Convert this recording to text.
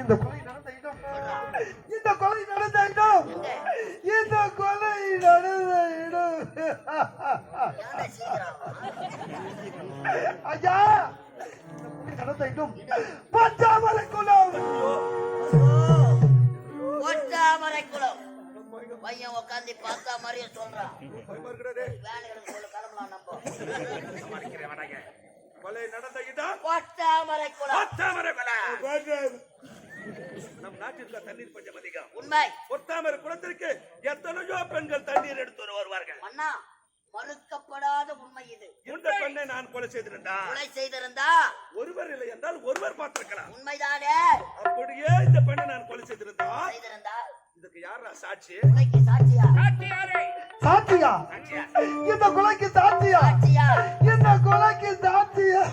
இந்த கொலை நடந்த இடம் இந்த கொலை நடந்த இடம் இந்த கொலை நடந்த இடம் ஐயா நடந்த இடம் பச்சாமலை குளம் பையன் உட்காந்து பார்த்தா மாதிரியே சொல்றான். வேலைகளுக்கு சொல்ல கிளம்பலாம் நம்ம. கொலை நடந்த இடம் கொட்டாமரை குளம். நம் நாட்டிற்கு தண்ணீர் பஞ்சம் அதிகம். உண்மை. கொட்டாமரை குளத்திற்கு எத்தனையோ பெண்கள் தண்ணீர் எடுத்து வருவார்கள். அண்ணா, மறுக்கப்படாத உண்மை இது. இந்த பெண்ணை நான் கொலை செய்திருந்தா ஒருவர் இல்லை என்றால் ஒருவர் பார்த்திருக்கலாம். உண்மைதானே? அப்படியே இந்த பெண்ணை நான் கொலை செய்திருந்தா இதுக்கு யாரா சாட்சி? கொலைக்கு சாட்சியா? சாட்சியா? இந்த கொலைக்கு சாட்சியா? இந்த கொலைக்கு சாட்சியா?